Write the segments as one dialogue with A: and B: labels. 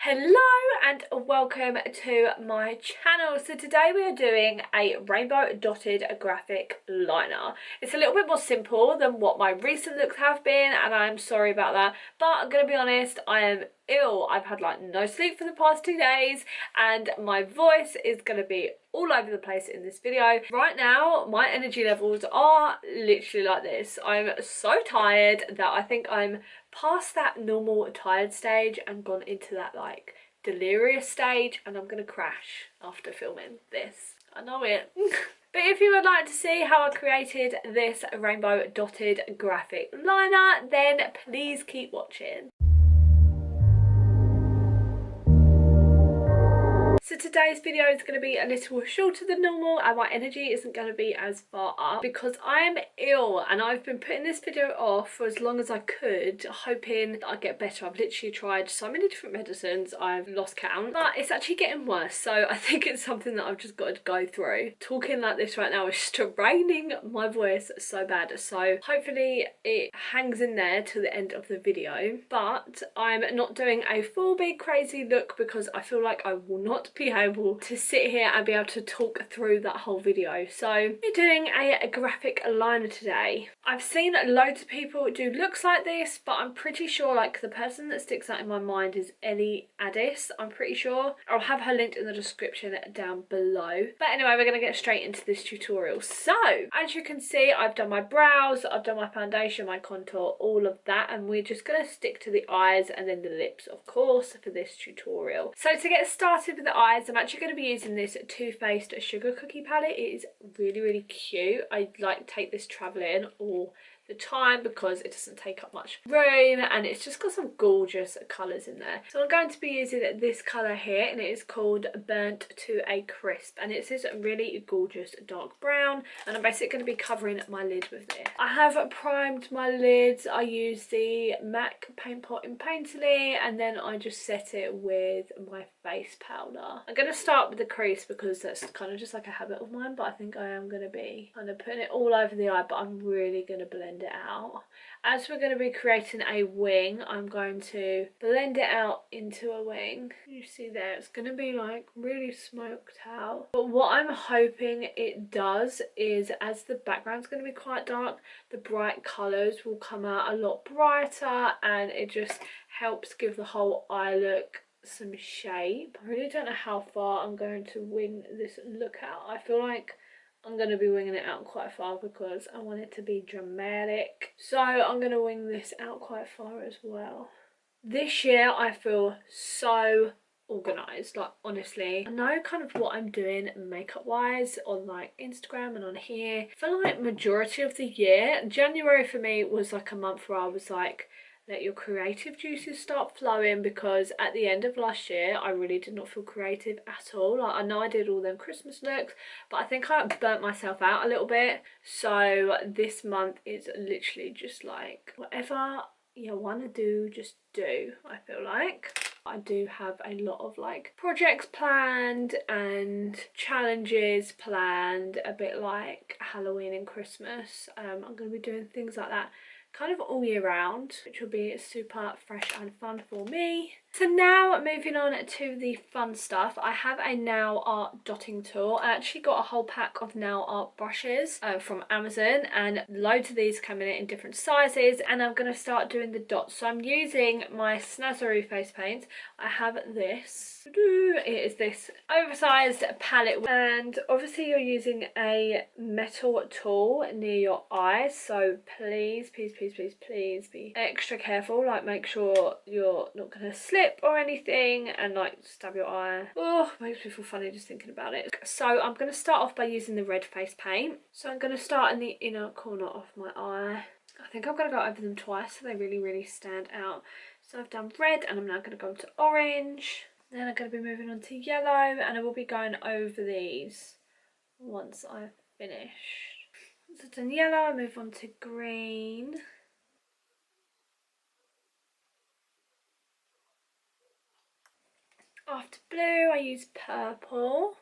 A: Hello and welcome to my channel. So today we are doing a rainbow dotted graphic liner. It's a little bit more simple than what my recent looks have been, and I'm sorry about that, but I'm gonna be honest, I am ill. I've had like no sleep for the past 2 days and my voice is gonna be all over the place in this video. Right now my energy levels are literally like this. I'm so tired that I think I'm past that normal tired stage and gone into that like delirious stage, and I'm gonna crash after filming this. I know it. But if you would like to see how I created this rainbow dotted graphic liner, then please keep watching. So today's video is going to be a little shorter than normal and my energy isn't going to be as far up because I'm ill, and I've been putting this video off for as long as I could, hoping that I'd get better. I've literally tried so many different medicines, I've lost count, but it's actually getting worse, so I think it's something that I've just got to go through. Talking like this right now is straining my voice so bad, so hopefully it hangs in there till the end of the video. But I'm not doing a full big crazy look because I feel like I will not be able to sit here and be able to talk through that whole video. So we're doing a graphic liner today. I've seen loads of people do looks like this, but I'm pretty sure like the person that sticks out in my mind is Ellie Addis. I'm pretty sure. I'll have her linked in the description down below. But anyway, we're going to get straight into this tutorial. So as you can see, I've done my brows, I've done my foundation, my contour, all of that, and we're just going to stick to the eyes and then the lips, of course, for this tutorial. So to get started with the eyes, I'm actually going to be using this Too Faced Sugar Cookie palette. It is really cute. I like take this travelling all the time because it doesn't take up much room and it's just got some gorgeous colours in there. So I'm going to be using this colour here, and it is called Burnt to a Crisp, and it's this really gorgeous dark brown, and I'm basically going to be covering my lid with this. I have primed my lids. I use the MAC Paint Pot in Painterly, and then I just set it with my face powder. I'm going to start with the crease because that's kind of just like a habit of mine, but I think I am going to be kind of putting it all over the eye, but I'm really going to blend it out. As we're going to be creating a wing, I'm going to blend it out into a wing. You see there, it's going to be like really smoked out. But what I'm hoping it does is, as the background's going to be quite dark, the bright colours will come out a lot brighter, and it just helps give the whole eye look some shape. I really don't know how far I'm going to wing this look out. I feel like I'm going to be winging it out quite far because I want it to be dramatic. So I'm going to wing this out quite far as well. This year I feel so organised, like honestly. I know kind of what I'm doing makeup wise on like Instagram and on here. I feel like majority of the year, January for me was like a month where I was like, let your creative juices start flowing, because at the end of last year I really did not feel creative at all. Like, I know I did all them Christmas looks, but I think I burnt myself out a little bit. So this month is literally just like whatever you want to do, just do. I feel like I do have a lot of like projects planned and challenges planned, a bit like Halloween and Christmas. I'm going to be doing things like that kind of all year round, which will be super fresh and fun for me. So now moving on to the fun stuff, I have a nail art dotting tool. I actually got a whole pack of nail art brushes from Amazon, and loads of these come in different sizes, and I'm going to start doing the dots. So I'm using my Snazaroo face paint. I have this. It is this oversized palette, and obviously you're using a metal tool near your eyes, so please be extra careful. Like, make sure you're not going to slip or anything and like stab your eye. Oh, makes me feel funny just thinking about it. So I'm going to start off by using the red face paint. So I'm going to start in the inner corner of my eye. I think I'm going to go over them twice so they really stand out. So I've done red, and I'm now going to go into orange. Then I'm going to be moving on to yellow, and I will be going over these once I've finished. Once I've done yellow, I move on to green. After blue, I use purple.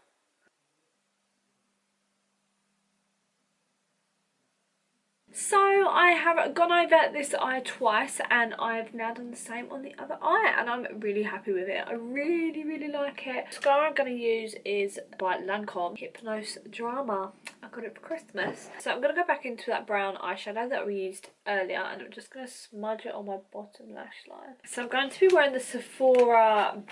A: So I have gone over this eye twice and I've now done the same on the other eye, and I'm really happy with it. I really like it. The mascara I'm going to use is by Lancome Hypnose Drama. I got it for Christmas. So I'm going to go back into that brown eyeshadow that we used earlier, and I'm just going to smudge it on my bottom lash line. So I'm going to be wearing the Sephora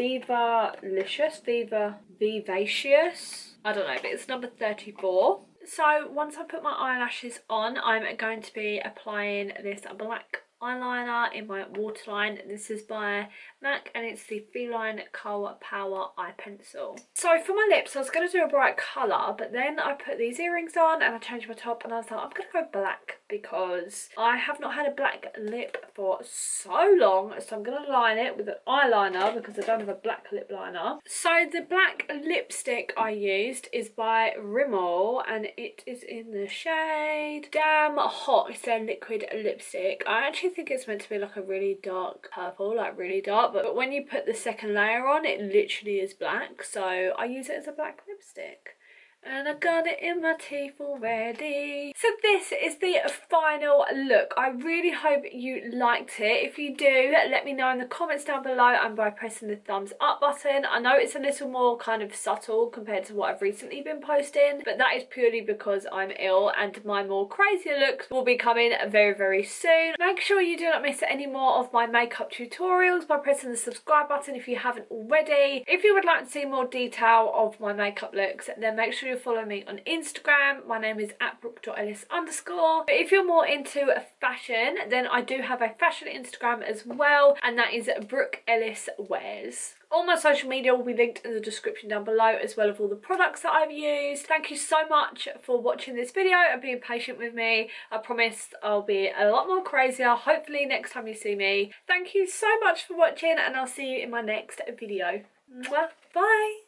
A: Vivacious. I don't know, but it's number 34. So once I put my eyelashes on, I'm going to be applying this black eyeliner in my waterline. This is by MAC and it's the Feline Kohl Power Eye Pencil. So for my lips, I was going to do a bright colour, but then I put these earrings on and I changed my top and I was like, I'm going to go black because I have not had a black lip for so long. So I'm going to line it with an eyeliner because I don't have a black lip liner. So the black lipstick I used is by Rimmel and it is in the shade Damn Hot. It's their liquid lipstick. I actually think it's meant to be like a really dark purple, like really dark, but when you put the second layer on, it literally is black, so I use it as a black lipstick. And I got it in my teeth already. So this is the final look. I really hope you liked it. If you do, let me know in the comments down below and by pressing the thumbs up button. I know it's a little more kind of subtle compared to what I've recently been posting, but that is purely because I'm ill and my more crazier looks will be coming very soon. Make sure you do not miss any more of my makeup tutorials by pressing the subscribe button if you haven't already. If you would like to see more detail of my makeup looks, then make sure you follow me on Instagram. My name is @brooke.ellis_. But if you're more into fashion, then I do have a fashion Instagram as well, and that is Brooke Ellis Wears. All my social media will be linked in the description down below, as well as all the products that I've used. Thank you so much for watching this video and being patient with me. I promise I'll be a lot more crazier, hopefully next time you see me. Thank you so much for watching, and I'll see you in my next video. Mwah. Bye!